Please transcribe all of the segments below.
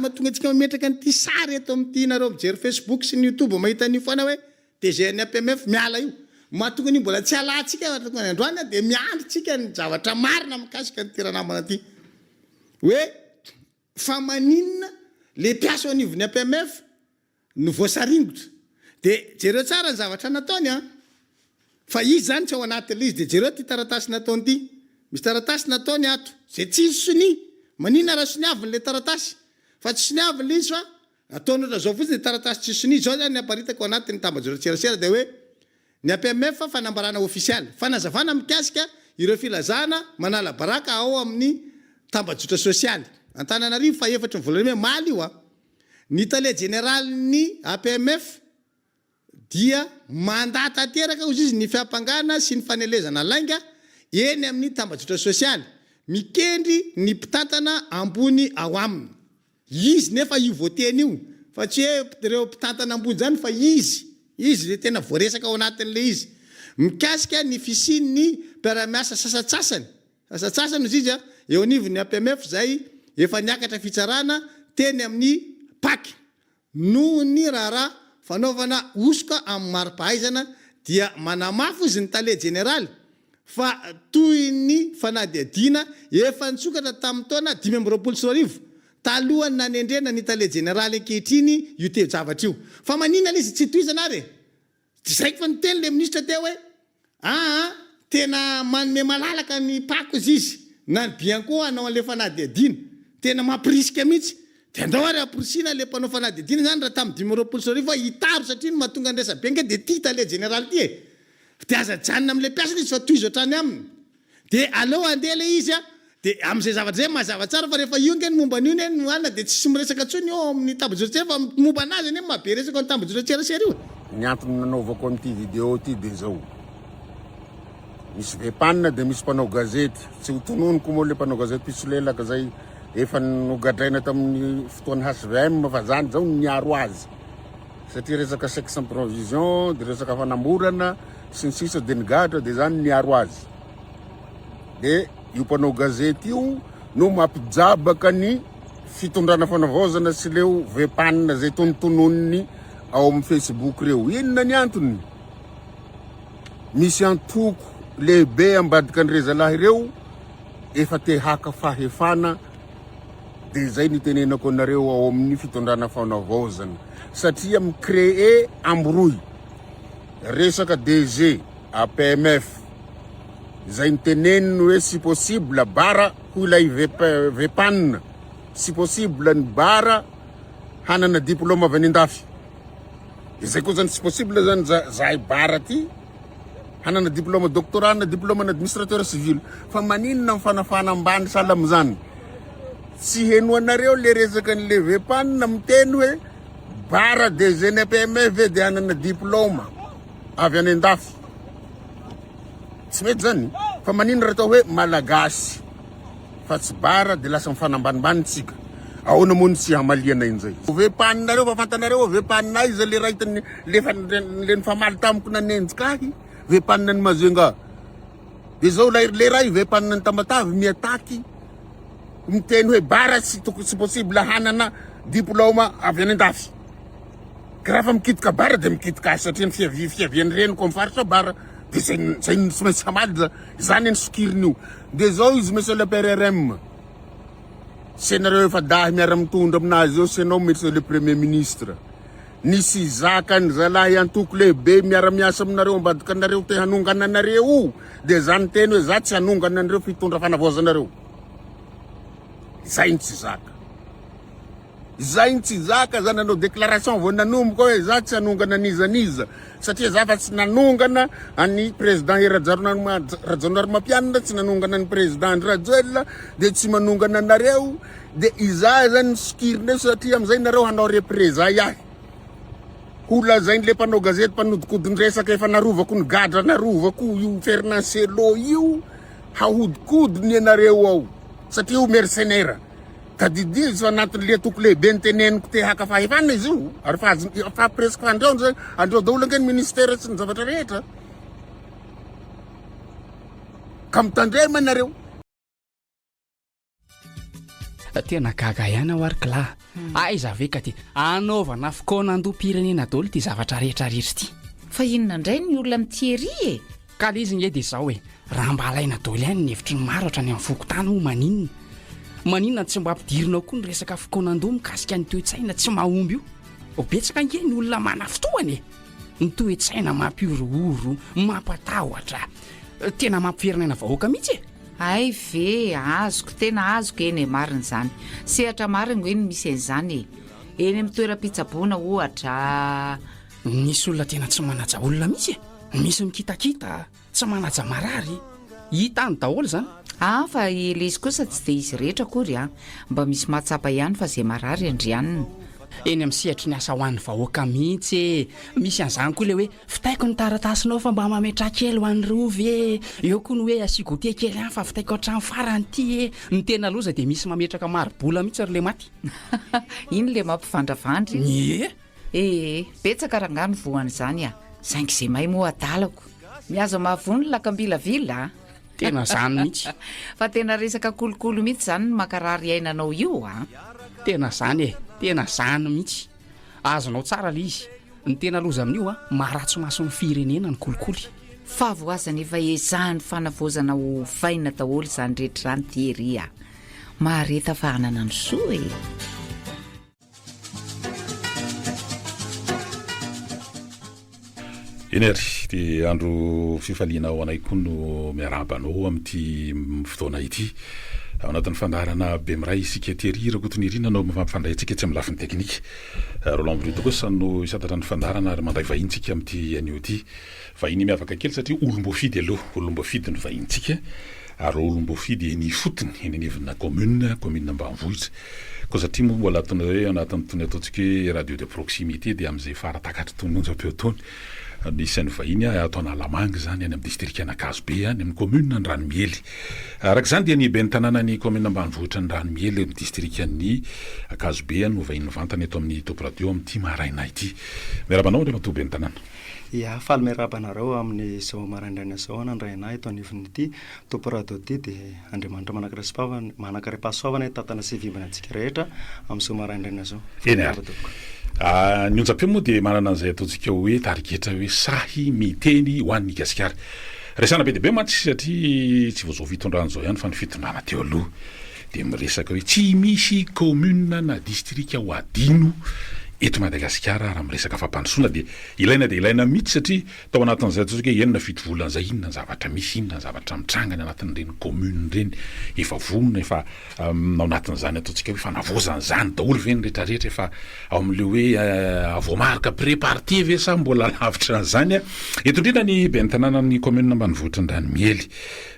mahatonga antsika mametraka nyity sary eto amin'ity nareo mijery Facebook sy ny YouTube mahita an'io foana hoe DG ny APMF miala io mahatonga an'io mbola tsy alantsika androany dia miandrytsika ny zavatra marina mikasika ny tiranambana aty hoe fa maninona le mpiasa ao anivon'ny APMF no voasaringotra dia jereo tsara ny zavatra nataony a fa izy zany tsy ao anatin'le izy dia jereo ty taratasy nataony ity misy taratasy nataony ato zay tsy izy soni maninona raha soniavin'le taratasy fa tsy soniavin'le izy fa ataony ohatra zao fotsiny taratasy tsy soni zao zany ny aparitako anatin'ny tambajorotserasera dia hoe ny APMF fanambarana ofisialy fanazavana mikasika ireo filazana manala baraka ao amin'ny tambajotra sosialy Antananarivo fa efatra volan'ny hoe maly io a ny tale général'ny APMF dia mandata teraka ozy izy ny fiampangana sy ny fanelezana lainga eny amin'ny tambajotra sosialy mikendry ny mpitantana ambony ao aminy izy nefa io voateny io fa tsy hoe reo mpitantana ambony zany fa izy le tena voaresaka ao anatin'le izy mikasika ny fisian'ny mpiara-miasa sasatsasany izy izy a eo anivon'ny APMF zay efa niakatra fitsarana teny amin'ny paky noho ny raharaha fanaovana osoka amin'ny mari-pahaizana dia manamafo izy ny tale généraly fa toy ny fanadiadina efa nitsokatra tamin'ny taona 2024 talohany nanendrena ny tale généraly ankehitriny io teo zavatra io fa maninona le izy tsy toizana ary zaiky fa niteny le ministra teo hoe tena manome malalaka ny pako izy na ny bianko anao an'le fanadiadina tena mampirisika mihitsy dia andao ary amporisina le mpanao fanadiadina zany raha tamin'ny 2024 fa hitaro satria ny mahatonga ny resabenga dia tia tale généraly ty dia aza janona amin'le mpiasana izy fa toizy ohatrany aminy dia aleo andeha le izy a dia amin'izay zavatra zay mazava tsara fa rehefa io nge ny momba an'io ny alina dia tsy miresaka tsony eo amin'ny tambajorotserasera fa momba anazy any mabe resaka ny tambajorotserasera io ny antony nanaovako amin'ity vidéo ty dia zao misy vepanina dia misy mpanao gazety tsy ho tononoko moa le mpanao gazety pisolelaka zay efa nogadraina tamin'ny fotoany HVM fa zany zao niaro azy satria resaka sexe sans provision dia resaka fanamborana sy ny sisa dia nigadra dia zany niaro azy dia io mpanao gazety io no mampijabaka ny fitondrana fanavaozana sy leo vepanina zay tonotononiny ao amin'ny Facebook reo inona ny antony misy antoko lehibe ambadika ny rezalahy ireo efa te haka fahefana dia zay nitenenako anareo ao amin'ny fitondrana fanavaozana satria micrée embrouille resaka DG APMF zay niteneniny hoe si possible bara ho ilay vepanina si possible ny bara hanana diplôme avy any andafy izay koa zany si possible zany zahay bara ty hanana diplôme doctorat na diplôme na administrateur civil fa maninona mifanafana ambany sala am'zany tsy heno anareo le resaka n'le vepanina miteny hoe bara DG ny APMF dia hanana diplôme avy any andafy tsy mety zany fa maninona raha atao hoe malagasy fa tsy bara dia lasa mifanambanibanitsika ahoana moa ny tsy hamaliana in'izay vepaninareo fa fantanareo vepanina izy le rahitany le nifamaly tamiko nanenjikahy vepanina ny mazenga dia zao le raha vepanina ny Tamatavy miataky miteny hoe bara sy possible hanana diplôme avy any andafy karaha fa mikitika bara dia mikitika azy satria ny fiaviany reniko amin'ny faritra bara dia zay tsy maintsy hamaly zany ny sokiriny io dia zao izy monsieur le PRRM senareo efa dahy miara mitondra aminazy eo senao monsieur le premier ministre nisy zakany zalahy antoko lehibe miara-miasa aminareo ambadika anareo te hanongana anareo dia zany teny hoe za tsy hanongana anareo fitondra fanavaozanareo zay ny tsy zaka za nanao déclaration vao nanomboka hoe za tsy hanongana anizaniza satria za fa tsy nanongana any président Rajaonarimampianina tsy nanongana ny président Rajoelina dia tsy manongana anareo dia iza zany sokirineo satria am'izay nareo hanao représent iahy ho lazainy le mpanao gazety mpanodikodiny resaka efa narovako ny gadra narovako io Fernand Selo io hahodikodiny anareo ao satria io mercenaire ka didizy fa anatin'le toko lehibe niteneniko te haka fahefana izy io ary fa presque fandreony zay andreo daholo ange ny ministère sy ny zavatra rehetra ka mitandrema anareo tena gaga ihany ao ary kila aiza ve ka ty anaovana fokoanandoam-pirenena daholo ty zavatra rehetrarehetra ty fa inona indray ny olona mitieri e ka le izy nge dia izao hoe raha mba alaina daholo ihany ny hevitry ny maro ohatrany amin'ny vokotany ho maninona tsy mba ampidirinao koa ny resaka fokoanan-doha mikasika ny toe-tsaina tsy mahomby io betsaka nge ny olona mana fotoany ny toe-tsaina mampiorooro mampatahotra tena mampifirenena vahoaka mihitsy e ay ve azoko tena azoko eny e marina izany sehatra marina hoe ny misy an'izany e eny amin'ny toeram-pitsaboana ohatra misy olona tena tsy manaja olona mihitsy e misy mikitakita tsy manaja marary hita any daholo zany fa ile izy kosa tsy dia izy rehetra akory mba misy mahatsapa ihany fa izay marary andrianina eny amin'ny sehatry ny asa ho an'ny vahoaka mihitsy misy an'izany koa le hoe fitaiko ny taratasinao fa mba mametra kely ho an'ny rovy eo koa ny hoe asigote kely any fa fitaiko hatrany farany ty ny tena loza dia misy mametraka marobola mihitsy ary le maty iny le mampivandravandry betsaka rangano voan'izany saingy izay mahay moa adalako miazo mahavony lakambilavila tena zany mihitsy fa tena resaka kolokolo mihitsy zany ny makarary ainanao io tena zany tena zany mihitsy azonao tsara le izy ny tena loza amin'io maharatso maso ny firenena ny kolikoly fa voazana efa ezahany fanavozana ho faina daholo zany rehetra zany tiery mahareta fa hanana ny soa enery dia andro fifaliana ao anay koa no miarabanao amin'ity fotoana ity ao anatin'ny fandarana be miray isika tery rakotony irina anao mampifandray antsika tsy amin'ny lafiny teknika Roland Bruto kosa no isatatra ny fandarana ary manday vahintsika amin'ity anio ity vahiny miavaka kely satria olombofidy aloha olombofidy no vahintsika ary olombofidy eny fotony eny anivina commune ambanivohitra ko satria moa mbola atony hoe anatin'ny tony ataontsika hoe radio de proximité dia amin'izay faratakatra tony onjam-peotony isan'ny vahiny atao Analamanga zany any amin'ny district Anakazo be any amin'ny commune ny Ranomiely araka izany dia ny ben'ny tanàna ny commune ambanivohitra ny Ranomiely amin'ny district ny Akazo be no vahiny vantany eto amin'ny Top Radio amin'ity maraina ity miarabanao ndray matoa ben'ny tanàna faly miarabanareo amin'ny zao maraindraina zao nandraina eto anivon'ity Top Radio ity dia Andriamanitra manakarepasoavana tatana sy vibana antsika rehetra amin'izao maraindraina zao ny onjam-peo moa dia manana an'izay ataontsika hoe tarigetra hoe sahy miteny ho an'ny gasikara resana be diabe mantsy satria tsy voazao fitondrana zao ihany fa ny fitondrana teo aloha dia miresaka hoe tsy misy commune na district ho adino eto Madagasikara raha miresaka fampandrosoana dia ilaina mihitsy satria tao anatin'izay ataontsika hoe enina fito volana izay inona ny zavatra misy inona ny zavatra mitrangany anatin'ireny commune ireny efa vonona efa ao anatin'izany ataontsika hoe fanavozana zany daholo ve ny rehetrarehetra efa ao amin'le hoe voamarika pré-parti ve sa mbola lavitra zany eto indrindra ny ben'ny tanàna ny commune ambanivohitra ny Ranomiely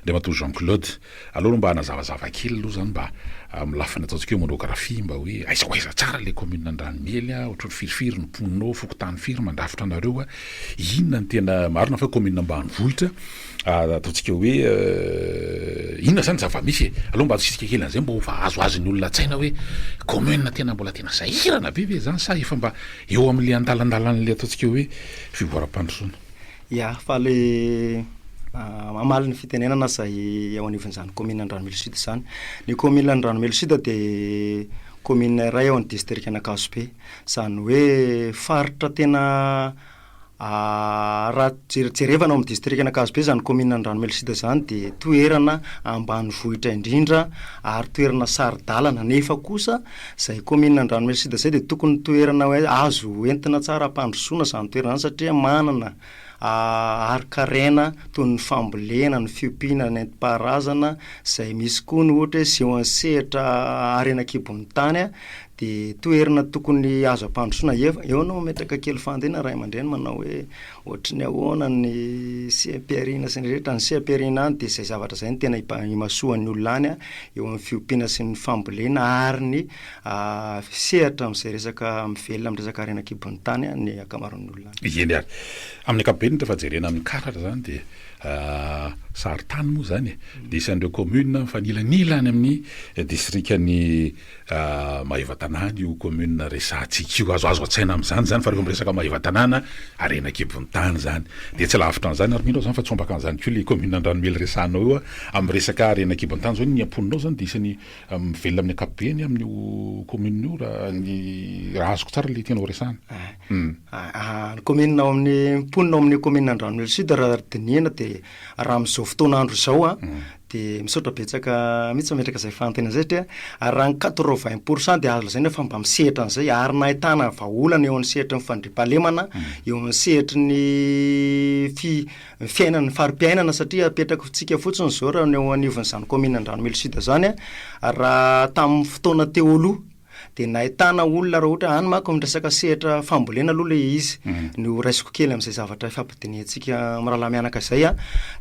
ndray matoa Jean-Claude aloha mba hanazavazava kely aloha zany mba amin'ny lafiny ataontsika hoe monografia mba hoe aiza tsara le commune ny Ranomiely ohatry ny firifiry ny pononao fokotany firy mandrafitra anareo inona ny tena marina fa commune ambanivohitra ataontsika hoe inona zany zava-misy aloha mba atsika kely an'izay mba fa azoazony olona tsaina hoe commune tena mbola tena sahirana be ve zany sa efa mba eo amin'le andalandalan'le ataontsika hoe fivoaram-pandrosoana fa le amaly ny fitenenana zay ao anivon'izany commune ny Ranomely Sud zany ny commune ny Ranomely Sud dia commune iray ao amin'ny district Anakazo be zany hoe faritra tena raha jerevana ao amin'ny district Anakazo be zany commune ny Ranomely Sud zany dia toerana ambanivohitra indrindra ary toerana saridalana nefa kosa zay commune ny Ranomely Sud zay dia tokony toerana hoe azo entina tsara ampandrosoana zany toerana zany satria manana arkarena toy ny fambolena ny fiompiana ny entipaharazana zay misy koa ny ohatra hoe seho ansehatra arenakibon'ny tany dia toerana tokony azo ampandrosoana eo anao metraka kely fandena ray aman-dreny manao hoe ohatry ny ahoana ny sehampiarina sy ny rehetra ny sehampiarina any dia zay zavatra zay ny tena imasoan'ny olona any eo amin'ny fiompiana sy ny fambolena ary ny sehatra amin'izay resaka mivelona amin'ny resaka arenakibon'ny tany ny akamaroan'ny olona eny ary amin'ny ankapobeny rehefa jerena amin'ny karatra zany dia sarytany moa zany de isan'ireo commune fa nilanilany amin'ny districtny Mahevatanana io commune resantsika io azoazo atsaina am'zany zany fa rehefa miresaka Mahevatanana arena kibon'tany zany de tsy lavitra an'izany ary mino zany fa tsombaka an'izany ko le commune Andranomely resanao io amin'ny resaka arena kibon'tany zao ny amponinao zany de isany mivelona amin'ny ankapobeny amin'io commune io raha azoko tsara le tianao resana ny commune ao amin'ny mponinao amin'ny commune Andranomely Sud raha dinihana de raha am'izao fotoan'andro zao de misaotra betsaka mihitsy mametraka izay fantena zay satria raha ny 80% de azo lazaina fa mba misehatra an'izay ary nahitana vahaolana eo amin'ny sehatra ny fandriampahalemana eo amin'ny sehatra ny fiainan'ny fari-piainana satria apetraka tsika fotsiny zao raha eo anivon'izany commune Andranomely Sud zany raha tamin'ny fotoana teo aloha de nahitana olona raha ohatra any manko miresaka sehatra fambolena aloha le izy no raisiko kely amin'izay zavatra fampidiniantsika mirahalahy mianaka izay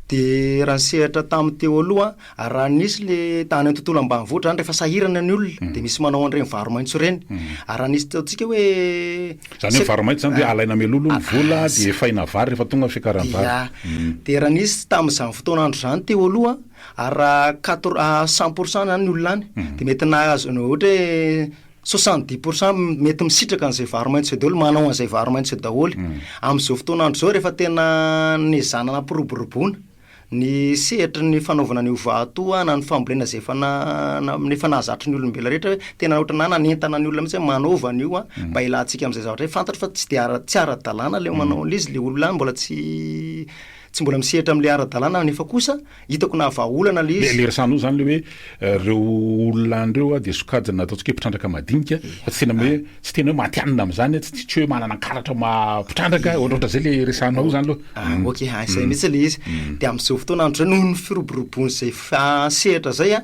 de raha ny sehatra tamin'ny teo aloha raha nisy le tany amin'ny tontolo ambanivohitra zany rehefa sahirana ny olona de misy manao an'ireny varomaitso reny raha nisy taontsika hoe zany hoe varomaitso zany de alaina melolo ny vola de faina vary rehefa tonga fiakaran'ny vary de raha nisy tamin'izany fotoan'andro zany teo aloha raha 100% zany ny olona any de mety nahazo ohatra hoe 70% mety misitraka an'izay varomaitso daholo manao an'izay varomaitso daholo amin'izao fotoan'andro zao rehefa tena ny zanana piroboroboana ny sehatra ny fanaovana ny ovahatoa na ny fambolena zay nefa nahazatry ny olombela rehetra hoe tena ohatra nanentana ny olona mihitsy manaova an'io mba ilahantsika amin'izay zavatra hoe fantatra fa tsy ara-dalàna le manao an'izy le olona mbola tsy mbola misehatra amin'le ara-dalàna nefa kosa hitako na vahaolana le izy le resanao zany le hoe reo olona andreo de sokajana ataontsika hoe mpitrandraka madinika fa tsy tena hoe tsy tena hoe matianina amin'izany tsy hoe manana karatra mampitrandaka ohatrohatra zay le resanao io zany loha ok izay mihitsy le izy de amin'izao fotoan'andro zay noho ny firoborobony zay sehatra zay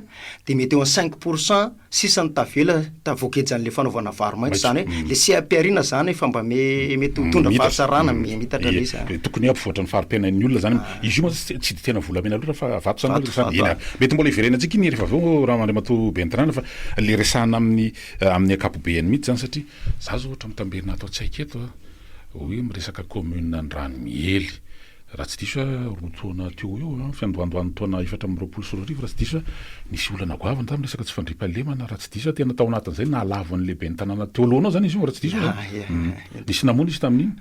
de mety eo amin'ny 5% sisany tavela tavoakejan'le fanaovana varomaitso zany hoe le sehampiarina zany fa mba mety tondra fahasarana mitatra le izy tokony ampivoatra ny fari-piainan'ny olona zany izy io moa tsy de tena volamena loatra fa vato zany ina mety mbola iverenantsika iny rehefa aveo raha mandriamato bentanàna fa le resana amin'ny ankapobeny mihitsy zany satria za zao ohatra mitamberina ato an-tsaika eto hoe miresaka commune Andranomely raha tsy diso roa taona teo eo fiandohandohan'ny taona 4 raha tsy diso nisy olana goavana ta miresaka tsy fandriampahalemana raha tsy diso tena tao anatin'izay nahalavan'le bentanàna teo alohanao zany izy io raha tsy diso nisy namoana izy tamin'iny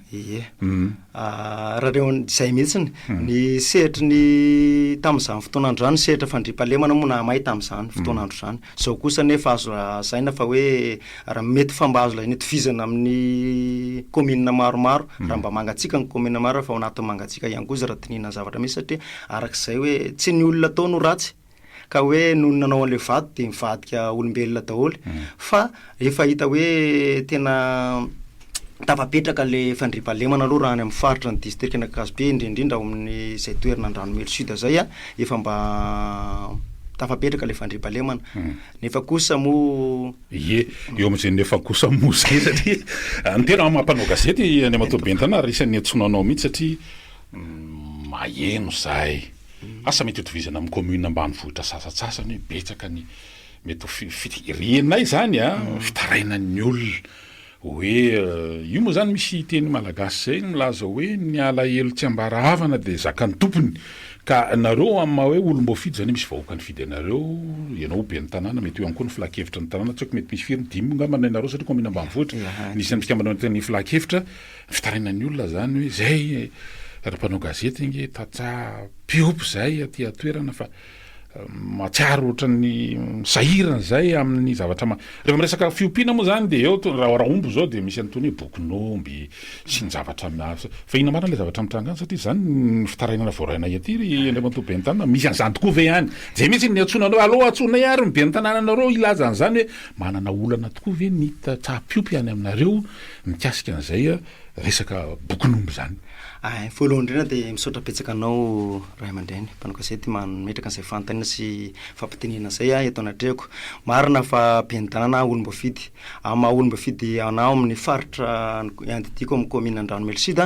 raha reo zay mihitsiny ny sehatra ny tamin'izany fotoan'andro zany sehatra fandriampahalemana moa na mahay tamin'izany fotoan'andro zany zao kosa nefa azo lazaina fa hoe raha mety fa mba azo lazaina tovizana amin'ny commune maromaro raha mba mangatsika ny commune maro fa ao anatin'ny mangatsika ihany koa izy raha tinina zavatra misy satria arak'izay hoe tsy ny olona tao no ratsy ka hoe noho nanao an'le vato de mivadika olombelona daholo fa efa hita hoe tena tafapetraka le fandriampahalemana aloha raha any amin'ny faritra ny district na Ankasibe indrindrindra ao amin'ny izay toerana Andranomely Sud zay efa mba tafapetraka le fandriampahalemana nefa kosa mo eo amin'izay nefa kosa mo zay satria ny tena mampanao gazety any Amatobentanà isan'ny antsonanao mihitsy satria maheno zay asa mety hotovizana amin'ny commune ambanivohitra sasatsasany hoe betsaka ny mety fitirianay zany fitarainan'ny olona hoe io moa zany misy teny malagasy zay milaza hoe ny alahelo tsy ambarahavana de zakany tompony ka nareo amma hoe olom-boafidy zany misy vahoaka ny fidy anareo ianao be ny tanàna mety eo ihany koa ny filakevitra ny tanàna tsy haiko mety misy firy dimy ngambana anareo satria commune ambanivohitra nisy mpikambana ny filakevitra fitarainan'ny olona zany hoe zay raha-mpanao gazety inge tatsa piompy zay aty atoerana fa matsiaro ohatra ny sahirana zay amin'ny zavatra rehefa miresaka fiompiana moa zany de eo raha omby zao de misy antony hoe bokon'omby sy ny zavatra fa ina marina le zavatra mitranga any satria zany ny fitarainana voarainay aty Andriamatoa Bentanàna misy an'izany tokoa ve any zay mihitsy ny antsonanao aloha antsonay ary ny Bentanànanareo ilaza an'izany hoe manana olana tokoa ve ny tsapiopy any aminareo mikasika an'izay resaka bokon'omby zany voalohany indrindra de misaotra betsaka anao ray aman-dreny mpanao gazety mametraka an'izay fanontaniana sy fampitenena zay eto anatrehako marina fa Bentanàna olom-boafidy maha olom-boafidy anao amin'ny faritra andidiko amin'ny commune Andranomely Sud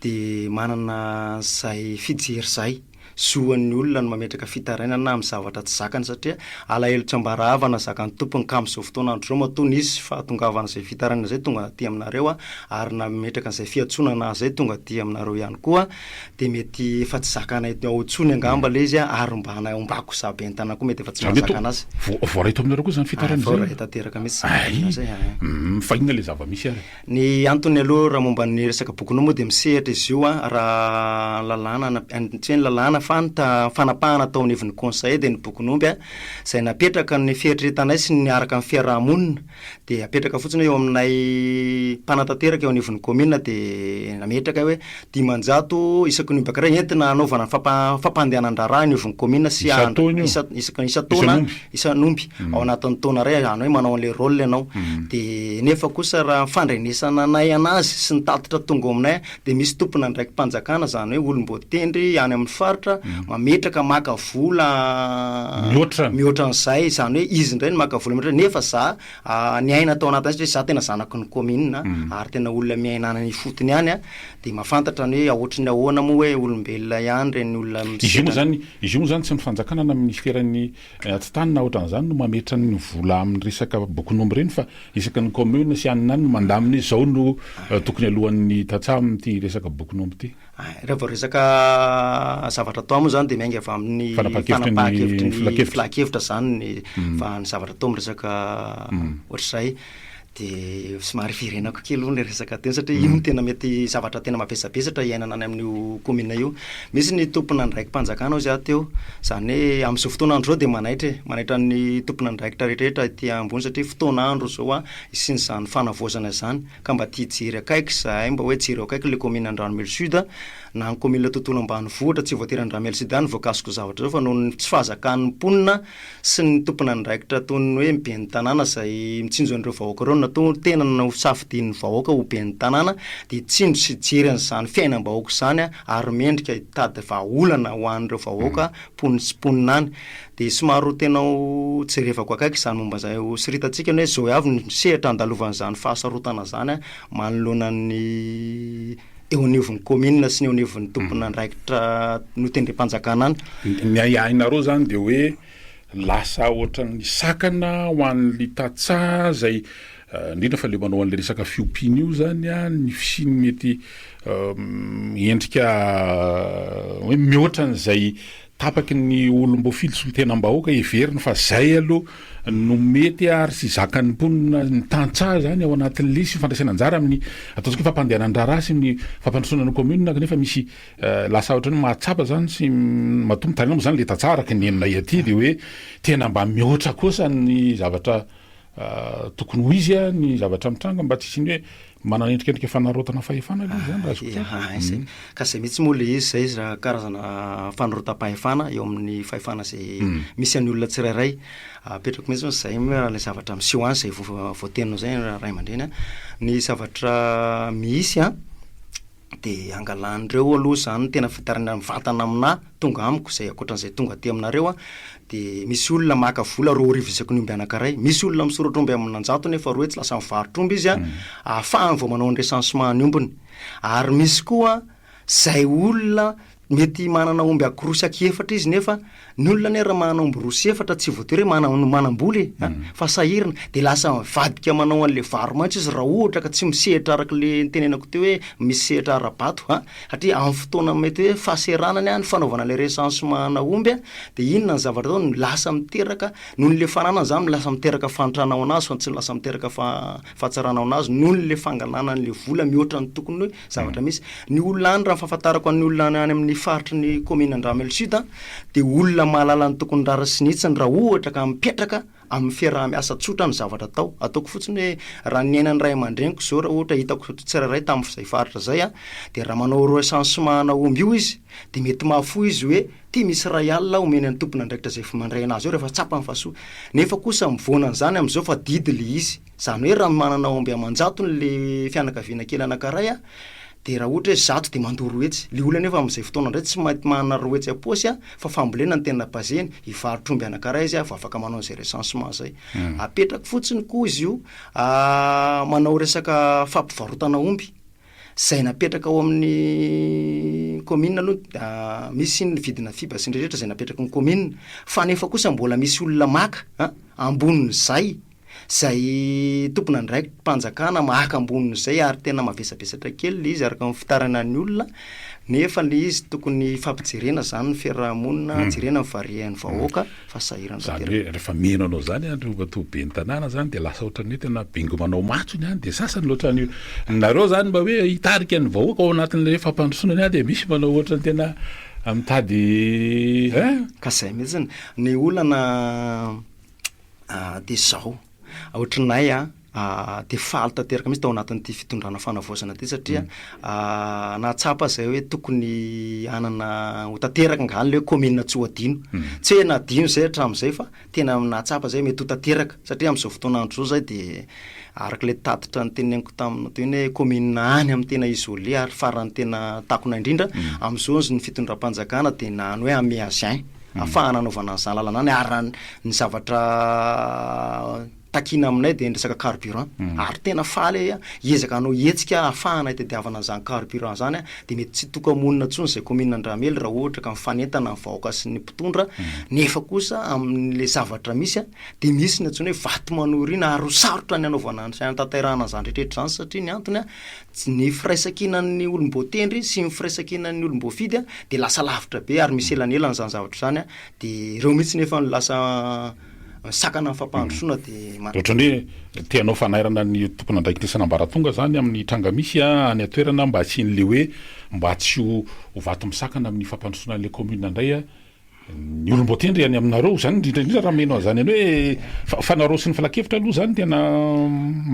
de manana zay fijery zay zoan'ny olona no mametraka fitarainana amin'ny zavatra tsy zakany satria alahelotra mbaravana zakany tompony ka amin'izao fotoana andro zao matony izy fa tongavana izay fitarainana zay tonga aty aminareo ary na metraka an'izay fiatsonana zay tonga aty aminareo ihany koa de mety efa tsy zakana ao tsony angamba le izy ary mbana ombako zabentana koa mety efa tsy mahazakana azy voaraito aminareo koa zany fitarana zay tanteraka mihitsy zay fa inona le zava-misy ary ny antony aloha raha momba ny resaka bokinao moa de misehatra izy io raha lalàna tsy hoe ny lalàna fa fanapahana atao anivon'ny conseil de ny bokinomby zay napetraka ny fieritretanay sy ny araka ny fiarahamonina de apetraka fotsiny eo aminay mpanatanteraka eo anivon'ny commune de nametraka hoe 10 isaky ny bakara entina anaovana fampandehanan-draharaha anivon'ny commune sy isa-taona isanomby ao anatin'ny taona ray any hoe manao an'le rôle ianao de nefa kosa raha fandrenesana nay anazy sy ny tatitra tonga aminay de misy tompona ndraiky mpanjakana zany hoe olom-botendry any amin'ny faritra mametraka maka vola mihoatra an'izay zany hoe izy indray ny maka vola mihoatra nefa za ny aina atao anatin'izy hoe za tena zanaky ny commune ary tena olona miainana ny fotony ihany de mahafantatra ny hoe ahoatra ny ahoana moa hoe olombelona ihany reny olona izy io moa zany tsy mifanjakanana amin'ny fiferan'ny atitanina ohatran'izany no mametra ny vola amin'ny resaka bokinomby reny fa isaky ny commune sy anina no mandaminy zao no tokony alohan'ny tatsaha amin'ity resaka bokinomby ity rehefa vao resaka zavatra atao moa zany de miainga avy amin'ny fanapahan-kevitry ny filahakevitra zany fa ny zavatra atao am'resaka ohatr'izay de somary firenako kely aloha le resaka teny satria io tena mety zavatra tena mavesabesatra iainana any amin'io commune io misy ny tompona ndraiky mpanjakana ao za teo zany hoe amin'izao fotoana andro zao de manaitra ny tompona ndraikitra rehetrarehetra ity ambony satria fotoana andro zao sy ny zany fanavozana zany ka mba tia jiry akaiky zahay mba hoe jiry akaiky le commune Andramelo Sud na ny commune tontolo ambanivohitra tsy voatery Andramelo Sud any voakasiko zavatra zao fa noho tsy fahazakan'ny mponina sy ny tompona ndraikitra tony hoe miben'ny tanàna zay mitsinjo an'ireo vahoaka reo natao tena no safidin'ny vahoaka ho ben'ny tanàna de tsindro sy jery an'izany fiainam-bahoaka zany ary mendrika hitady vahaolana ho an'ireo vahoaka mponiny sy mponina any de somaro tena jerevako akaiky zany momba zay siritatsika ny hoe zao avy ny sehatra andalovan'izany fahasarotana zany manoloana ny eo anivon'ny commune sy ny eo anivon'ny tompona ndraikitra no tendrem-panjakana any ny aiainareo zany de hoe lasa ohatran'ny sakana ho an'ly tatsaha zay indrindra fa le manao an'le resaka fiompiana io zany ny fisiny mety endrika hoe mihoatra n'izay tapaky ny olom-bofily sy tena-bahoaka everiny fa zay aloha no mety ary sy zakan'ny mponina ny tantsaha zany ao anatin'le sy fandraisana anjara amin'ny ataontsika fampandehanan-draharaha sy ny fampandrosoana ny commune kanefa misy lasa ohatra ny mahatsapa zany sy matombo tarina moa zany le tantsaha araky ny enonay aty de hoe tena mba mihoatra kosa ny zavatra tokony ho izy ny zavatra mitranga mba tsisy ny hoe manana endrikendrika fanarotana fahefana le zany raha zay ka zay mihitsy moa le izy zay raha karazana fanarota-pahefana eo amin'ny fahefana zay misy an'ny olona tsirairay apetrako mihitsy zay le zavatra miseho any zay voateninao zay ray aman-dreny ny zavatra misy de angalan'ireo aloha zany tena fitarina mivantana amina tonga amiko zay akoatran'izay tonga aty aminareo de misy olona maka vola roa arivo isaky ny omby anankiray misy olona misoratra omby amin'nanjato nefa roe tsy lasa mivarotra omby izy ahafahany vao manao ny recensement ny ombiny ary misy koa zay olona mety manana omby akorosy efatra izy nefa ny olona ne raha manana omby rosy efatra tsy voatery hoe manamboly fa sahirina de lasa mivadika manao an'le varo maitso izy raha ohatra ka tsy misehatra araky le tenenako teo hoe misy sehatra ara-bato satria amin'ny fotoana mety hoe fahaseranany ny fanaovana le recensement na omby de inona ny zavatra tao lasa miteraka noho le fananana zany lasa miteraka fanotranao anazy fa tsy lasa miteraka fahatsaranao anazy noho le fangalanan'le vola mihoatra ny tokony hoe zavatra misy ny olona any raha fahafantarako ny olona any amin'ny faritry ny commune Andramelo Sud de olona mahalala ny tokony rara sinitsiny raha ohatra ka mipetraka amin'ny fiaraha-miasa tsotra ny zavatra atao ataoko fotsiny hoe raha ny ainany ray aman-dreniko zao raha ohatra hitako tsirairay tamin'izay faritra zay de raha manao recensement na omby io izy de mety mahafo izy hoe ty misy ray alina omeny any tompona ndraikitra zay mandray anazy eo rehefa tsapany fahasoa nefa kosa mivoana an'izany amin'izao fa didy le izy zany hoe raha manana omby aman-jatony le fianakaviana kely anankiray de raha ohatra hoe zato de mandoro roetsy le olona nefa amin'izay fotoana indray tsy mety manana roetsy aposy fa fambolena ny tena bazeny hivarotra omby anankiray izy fa afaka manao an'izay recensement zay apetraka fotsiny koa izy io manao resaka fampivarotana omby zay napetraka ao amin'ny commune aloha misy ny vidina fiba sy ndrehetra zay napetraka ny commune fa nefa kosa mbola misy olona maka amboniny zay tompona ndraiky mpanjakana maka ambonin'izay ary tena mavesabesatra kely izy araka amin'ny fitarana ny olona nefa le izy tokony fampijerena zany ny fiarahamonina jerena mivarian'ny vahoaka fa sahirana zany hoe rehefa mihinanao zany androbatoa be ny tanàna zany de lasa ohatrany hoe tena bengo manao matsony any de sasany loatrany nareo zany mba hoe hitarika ny vahoaka ao anatin'le fampandrosonany any de misy manao ohatrany tena mitady ka zay mihitsiny ny olana de zao ohatranay de faly tanteraka misy tao anatin'ity fitondrana fanavaozana ty satria nahatsapa zay hoe tokony anana ho tanteraka nganyle hoe commune tsy ho adino tsy hoe nadino zay hatram'izay fa tena nahatsapa zay mety ho tanteraka satria am'izao fotoanandro zao zay de araka le tatitra ny teneniko tamina toy hoe commune any amin'ny tena isolé ary farany tena takona indrindra am'izao ny fitondram-panjakana de nany hoe améagien afahana anaovana an'izany lalana any ary ny zavatra takina aminay de resaka carburant ary tena faly ezaka anao etsika afahana itadiavana zany carburant zany de mety tsy tokamonina tsony zay commune Andramely raha ohatra ka mifanentana ny vahoaka sy ny mpitondra nefa kosa amin'le zavatra misy de misy ny atsony hoe vato manorina ary sarotra ny anaovana ny tanterahana zany rehetra zany satria ny antony ny firaisakinan'ny olom-boatendry sy ny firaisakinan'ny olom-boafidy de lasa lavitra be ary misy elanelany zany zavatra zany de reo mihitsy nefa lasa sakana fampandrosoana de ohatrany hoe tianao fanairana ny tompona andraikinisana ambaratonga zany amin'ny tranga misy any atoerana mba tsy n'le hoe mba tsy ho vato misakana amin'ny fampandrosoana an'le commune indray ny olom-boatendry any aminareo zany indrindra raha menao zany any hoe fanareo sy ny falakevitra aloha zany tena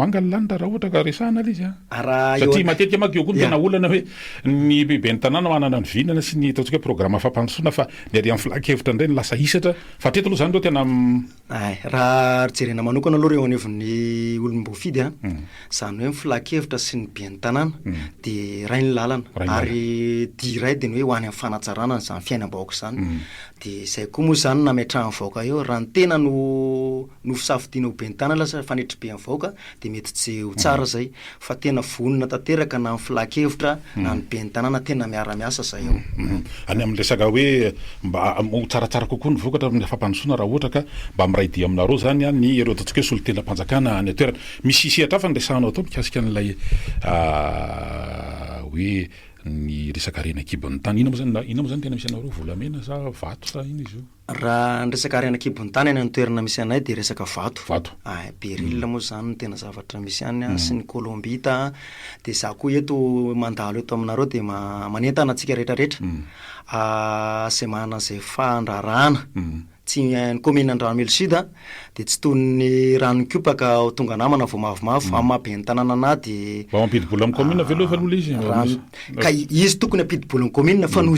manga ny lanitra raha ohatra ka resahana le izy satria matetika maka eo koa ny tena olana hoe ny bebe ny tanàna manana ny vinana sy ny ataontsika hoe programme fampandrosoana fa ny ary amin'ny falakevitra indray ny lasa hisatra fa treto aloha zany reo tena raha jerena manokana aloha reo anevon'ny olom-boafidy zany hoe filakevitra sy ny be ny tanàna de ray ny lalana ary diray de ny hoe ho any amin'ny fanatsarana zany fiainam-bahoaka zany de zay koa moa zany nametrahan'ny vahoaka eo raha ny tena no fisafidiana ho be ny tanàna lasa fanetry be ny vahoaka de mety tsy ho tsara zay fa tena vonona tanteraka na ny filakevitra na ny be ny tanàna tena miara-miasa zay eo any amin'ny resaka hoe mba ho tsaratsara kokoa ny vokatra amin'ny fampandrosoana raha ohatra ka mba miraidia aminareo zany ny ireo ataontsika hoe solon-tena-mpanjakana any atoerana misy sehatra hafa ny resahanao atao mikasika n'ilay hoe ny resaka rena-kibon'ny tany ina moa zany tena misy anareo volamena sa vato sa ina izy io raha ny resaka rena-kibon'ny tany any toerana misy anay de resaka vato beril moa zany no tena zavatra misy any sy ny colombita de za koa eto mandalo eto aminareo de manentana antsika rehetrarehetra zay manana zay fandrarahana tsy ny commune Andramely Sud de tsy toy ny rano kopaka tonga namana vao mavomavo amin'ny mahabe ny tanàna ana de mba mampidibola amin'ny commune ve aloha izy ka izy tokony ampidibola amin'ny commune fa noho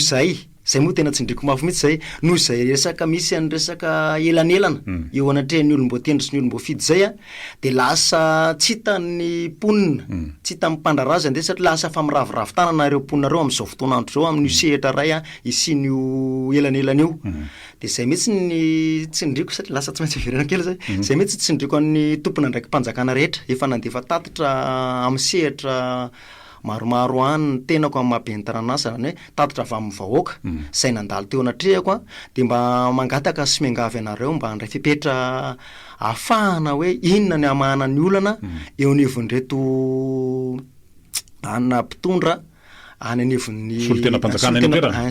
zay moa tena tsindriko mafy mihitsy zay noho zay resaka misy any resaka elanelana eo anatrehan'ny olom-boatendry sy ny olom-boafidy zay de lasa tsy hitan'ny ponina tsy hitan'ny mpandrarazy ande satria lasa fa miraviravitana nareo poninareo amin'izao fotoanandro zao amin'ny sehatra ray isin'io elanelana io de zay mihitsy ny tsindriko satria lasa tsy maintsy iverena kely zay mihitsy tsindriko an'ny tompona ndraiky mpanjakana rehetra efa nandefa tatitra amin'ny sehatra maromaro any ny tenako amin'ny mahabe ny taranasa zany hoe tatitra avy amin'ny vahoaka zay nandalo teo anatrehako de mba mangataka sy miangavy anareo mba handray fipetra ahafahana hoe inona ny amahana ny olana eo anivon'reto anina mpitondra any anivon'ny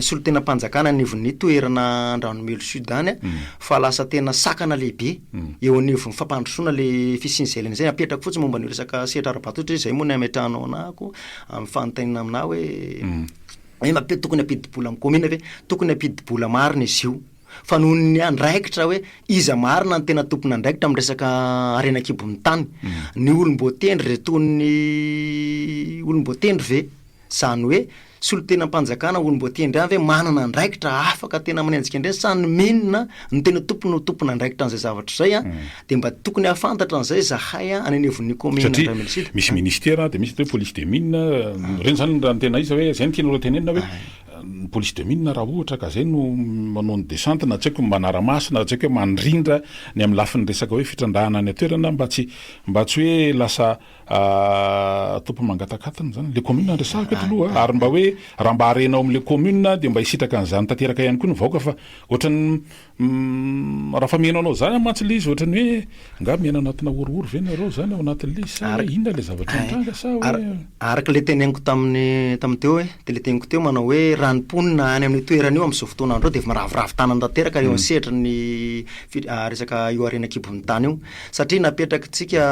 solon-tena-mpanjakana anivon'ny toerana Andramely Sud any fa lasa tena sakana lehibe eo anivon'ny fampandrosoana le fisian'izay zay apetraka fotsiny momba ny resaka sehatra ara-batotra zay moa ny ametrahanao anako amin'ny fanontaniana amina hoe tokony ampidibola amin'ny commune ve tokony ampidibola marina izy io fa noho ny andraikitra hoe iza marina ny tena tompona andraikitra amin'ny resaka rena-kibon'ny tany ny olom-boatendry re toy ny olom-boatendry ve zany hoe solon-tena-mpanjakana olom-boatendry any ve manana andraikitra afaka tena manenjika indray sa ny menina ny tena tompona andraikitra an'izay zavatra zay de mba tokony ahafantatra an'izay zahay any anivon'ny commune Andramely Sud misy ministère de misy hoe police de mine reny zany raha ny tena izy hoe zay ny tianareo tenenina hoe ny police de mine raha ohatra ka zay no manao ny descente na tsy haiko manara-masina na tsy haiko hoe mandrindra ny amin'ny lafin'ny resaka hoe fitrandahana any atoerana mba tsy hoe lasa tompo mangatakatana zany le commune andresahako eto aloha ary mba hoe raha mba harenao am'le commune dia mba hisitraka an'izany tanteraka ihany koa ny vahoaka fa ohatrany raha fa mihainao anao zany amantsy le izy ohatrany hoe nga miaina anatina orooro ve nareo zany ao anatin'le izy sa inona le zavatra mitranga sa hoe araka le teneniko tamy teo hoe de le teneniko teo manao hoe ranomponina any amin'ny toerana io am'izao fotoana andreo de efa miravoravo tanany tanteraka eo ansehatra ny resaka io arena kibon'ny tany io satria napetraka tsika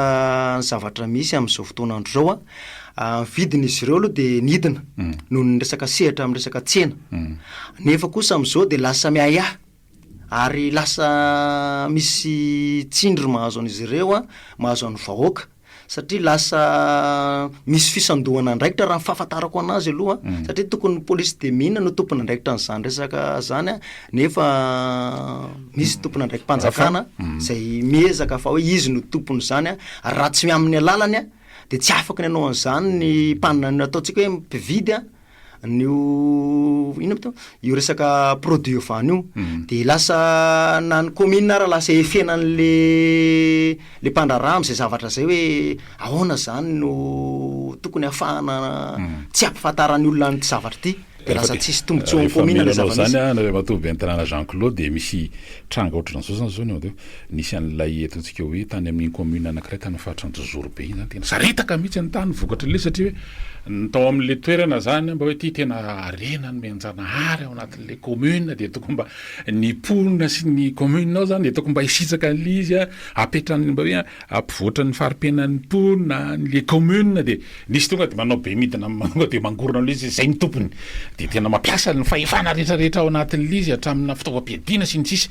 ny zavatra misy am'izao fotoana andro zao vidiny izy ireo aloha de nidina noho ny resaka sehatra amin'ny resaka tsena nefa kosa am'izao de lasa miaya ary lasa misy tsindry mahazo an'izy ireo mahazo an'ny vahoaka satria lasa misy fisandohana ndraikitra raha fahafantarako anazy aloha satria tokony polisy de mihina no tompona ndraikitra n'izany resaka zany nefa misy tompona ndraiky mpanjakana zay miezaka fa hoe izy no tompony zany raha tsy amin'ny alalany de tsy afaka ny anao an'izany ny mpanina ny ataontsika hoe mpividy io resaka produit avany io de lasa na ny commune raha lasa efenan'le mpandrarah am'izay zavatra zay hoe ahoana zany no tokony ahafahana tsy ampifantarany olona ny zavatra ty de lasa tsisy tombontsoa commune le zany matoby antanàna Jean Claude de misy tranga ohatran'izao zany zao ny nisy an'ilay etontsika hoe tany amin'ny commune anankiray tany fatrany tozoro be iny zany tena saritaka mihitsy ny tany vokatra le satria hoe tao amin'le toerana zany mba hoe ty tena arena ny mianjanahary ao anatin'le commune de toko mba ny ponina sy ny commune ao zany de toko mba hisitsaka an'le izy apetrany mba hoe ampivoatra ny faripenan'ny ponina le commune de nisy tonga de manao be midina manonga de mangorona le izy zay ny tompony de tena mampiasa ny fahefana rehetrarehetra ao anatin'le izy hatramina fitaovam-piadiana sy ny tsisy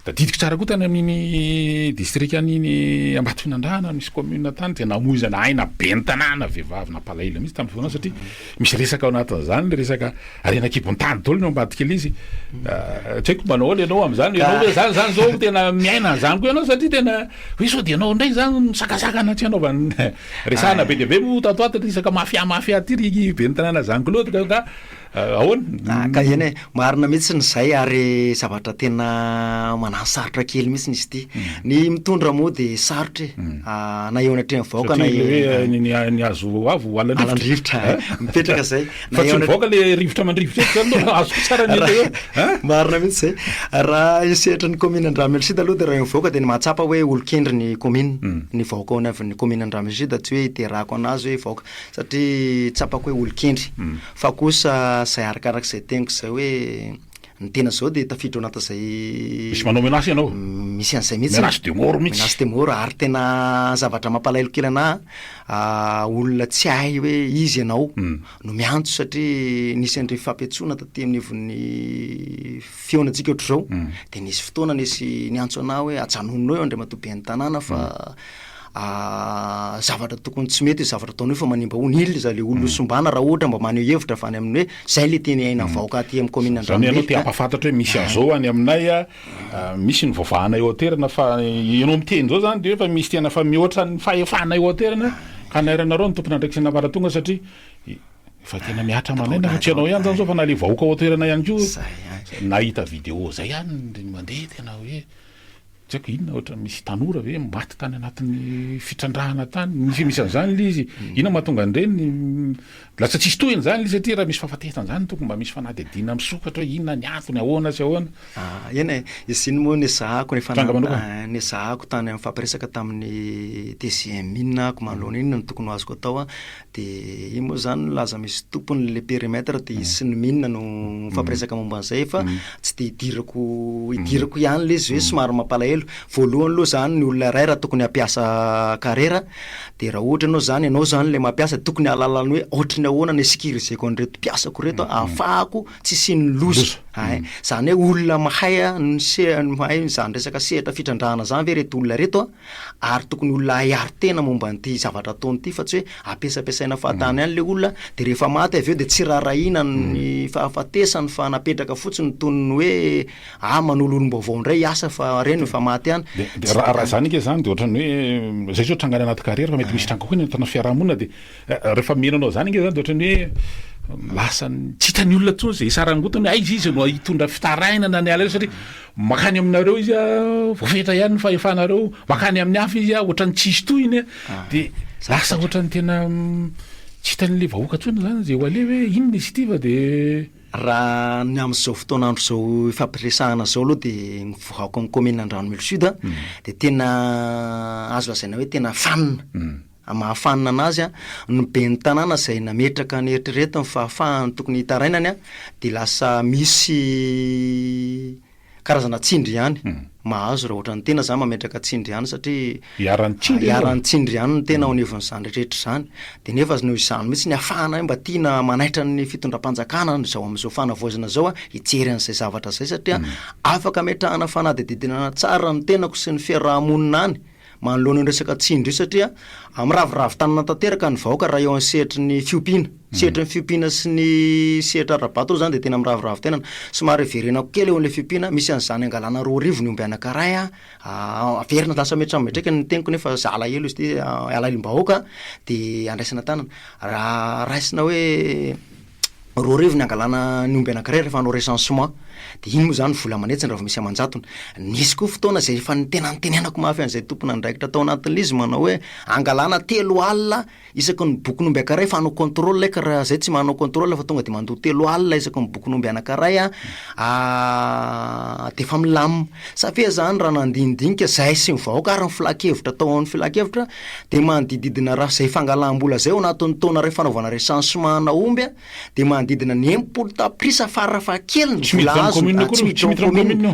da didiko tsara koa tany amin'iny district an'iny Ambatondrandrana misy commune tany tena namoizana aina be ny tanàna vehivavy nampalahila mihitsy tamin'ny fotoana satria misy resaka ao anatin'izany le resaka arena kibon-tany daholo no ambadika le izy tsy haiko manao le ianao am'izany ianao hoe zany zao tena miaina an'izany koa ianao satria tena hoe sao de ianao indray zany misakasakana tsy anaovany resahana be dia be mo tatoato resaka mafia ty ry be ny tanàna zany Claude ka ahoana ka eny marina mihitsy ny zay ary zavatra tena manano sarotra kely mihitsy izy ty ny mitondra moa de sarotra na eo anatreny vahoaka na ny azo avo alandrivotra mipetraka zay fa tsy vahoaka le rivotra mandrivotra zany azo tsara ny marina mihitsy zay raha isehatra ny commune Andramelsida aloha de raha vahoaka de ny mahatsapa hoe olokendry ny commune ny vahoaka ao anavy ny commune Andramelsida tsy hoe iterahako anazy hoe vahoaka satria tsapako hoe olokendry fa kosa zay arakarak' zay teniko zay hoe ny tena zao de tafiditra ao anatazay misy manao menasy ianao misy an'izay mihitsy menasy de moro mihitsy menasy de moro ary tena zavatra mampalahelo kely ana olona tsy hay hoe izy ianao no miantso satria nisy an'ireo fampiatsoana taty amin'ny evon'ny feonantsika ohatr'izao de nisy fotoana nisy niantso ana hoe ajanononao eo andray matobe ny tanàna fa zavatra tokony tsy mety hoe zavatra ataonao fa manimba ony ily za le olona sombana raha ohatra mba maneho hevitra fa any amin'ny hoe zay le teny aina vahoaka aty amin'ny commune zany ianao te ampafantatra hoe misy an'izao any aminay misy ny vavahana eo aterana fa ianao miteny zao zany de efa misy tena fa mihoatra ny fahefana eo aterana ka nairanareo ny tompona ndraiky sy navaratonga satria fa tena miatra manaina fa tsy ianao ihany zany zao fa na le vahoaka ao aterana ihany koa nahita vidéo zay ihany mandeha tena hoe tsy haiko inona ohatra misy tanora hoe maty tany anatin'ny fitrandrahana tany misy an'izany le izy inona mahatonga an'ireny lasa tsisy tohiny zany le satria raha misy fahafatesana zany tokony mba misy fanadihadiana misokatra hoe inona ny antony ahoana sy ahoana eny izy iny moa nezahako nezahako tany amin'ny fampiresaka tamin'ny TCM inako manoloana inona no tokony azoko atao de iny moa zany laza misy tompony le périmètre de izy sy ny minina no fampiresaka momba an'izay fa tsy de hidirako ihany le izy hoe somary mampalahelo voalohany aloha zany ny olona iray raha tokony hampiasa carrière de raha ohatra ianao zany ianao zany le mampiasa tokony halalany hoe ohatrany ahoana ny sécuriseko an'ireto mpiasako reto ahafahako tsy siny loza zany hoe olona mahay mahay zany resaka sehatra fitrandrahana zany ve reto olona reto ary tokony olona ahary tena momba an'ity zavatra ataony ity fa tsy hoe ampiasampiasaina fahatany ihany le olona de rehefa maty avy eo de tsy raharahiana ny fahafatesany fa napetraka fotsiny tonony hoe manolo olom-baovao indray asa fa reny efa maty ihany de raha zany ke zany de ohatrany hoe zay zao trangany anaty carrière fa mety misy tranga koa ny tana fiarahamonina de rehefa mihinanao zany ke zany de ohatrany hoe lasa tsy hitany olona tsony zay sarangotony aizy izy no hitondra fitarainana ny ala satria makany aminareo izy voafetra ihany ny fahefanareo makany amin'ny hafa izy ohatrany tsisy tohiny de lasa ohatra ny tena tsy hitan'le vahoaka ntsona zany zay ho ale hoe inona izy ity fa de raha ny am'izao fotoanandro zao fampiresahana zao aloha de nyvohako amin'ny commune Andranomilo Sud de tena azo lazaina hoe tena fanina mahafanina anazy ny ben'ny tanàna zay nametraka ny eritreretiny fa ahafahany tokony hitarainany de lasa misy karazana tsindry ihany mahazo raha ohatra ny tena zany mametraka tsindry ihany satria iaran'ny tsindry ihany ny tena onevon'izany rehetra zany de nefa noho izany mihitsy ny ahafahana mba tiana manaitra ny fitondram-panjakana zao am'izao fanavoazana zao hijery an'izay zavatra zay satria afaka metrahana fanadididinana tsara ny tenako sy ny fiarahamonina any manoloana ny resaka tsindry io satria am'ravoravo tanana tanteraka ny vahoaka raha eo any sehitry ny fiompiana sehitry ny fiompiana sy ny sehitra arabato zany de tena miravoravo tenana somary verenako kely eo an'le fiompiana misy an'izany angalana 2 arivo ny omby anankiray averina lasa metrametraika ny teniko nefa alahelo izy ty alahelo-bahoaka de andraisana tanana raha raisina hoe 2 arivo ny angalana ny omby anankiray rehefa anao recensement de iny moa zany vola manetsiny raha misy amanjatony nisy koa fotoana zay efa tena nitenenako mafy an'izay tompona ndraikitra tao anatin'le izy manao hoe angalana 3 alina isaky ny bokon'omby anankiray fa hanao contrôle ka raha zay tsy manao contrôle fa tonga de mandoa 3 alina isaky ny bokon'omby anankiray de fa milamina safia zany raha nandinidinika zay sy mivahoaka ary ny filakevitra tao amin'ny filakevitra de manodididina raha zay fangalam-bola zay ao anatin'ny taona rehefa fanaovana recensement na omby de manodidina ny 80 taprisa farafahakeliny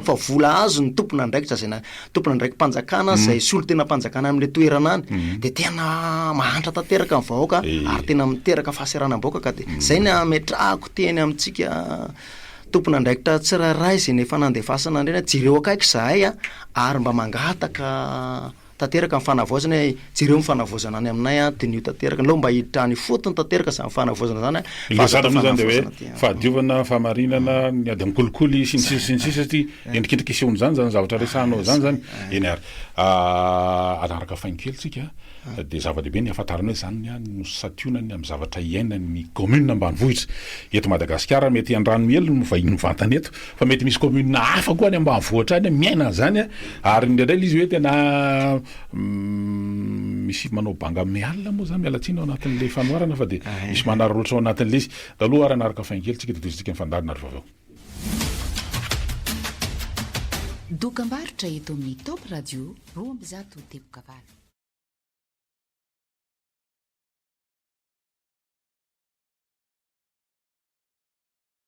fa vola azo ny tompona ndraikitra zay tompona ndraiky mpanjakana zay solo tena mpanjakana amin'le toerana any de tena mahantra tanteraka ny vahoaka ary tena miteraka fahaseranam-bahoaka ka de zay ny ametrahako teny amintsika tompona ndraikitra tsirairay zay nefa nandefasana ndreny jereo akaiky zahay ary mba mangataka tanteraka mifanavoazana jereo mifanavoazana any aminay de nio tanteraka lao mba hitrany fotony tanteraka zany mifanavoazana zany ilazana moa zany de hoe fahadiovana fahamarinana ny ady mikolikoly sy ny sisa satria endrikendriky isehony zany zavatra resanao zany zany eny ary anaraka fainkely tsika de zava-dehibe ny afantarana hoe zany no sationany amin'ny zavatra iainany commune ambanivohitra eto Madagasikara mety Andranomilo no vahiny vantany eto fa mety misy commune hafa koa any ambanivohitra any miaina zany ary ndraindray izy hoe tena misy manao banga amin'ny alina moa zany mialatsiny ao anatin'le fanoarana fa de misy manaroloatra ao anatin'le izy taloha ary anaraka fainkely tsika de toizitsika ny fandarina ary vaovao dokam-barotra eto amin'ny Top Radio 2 teboka valo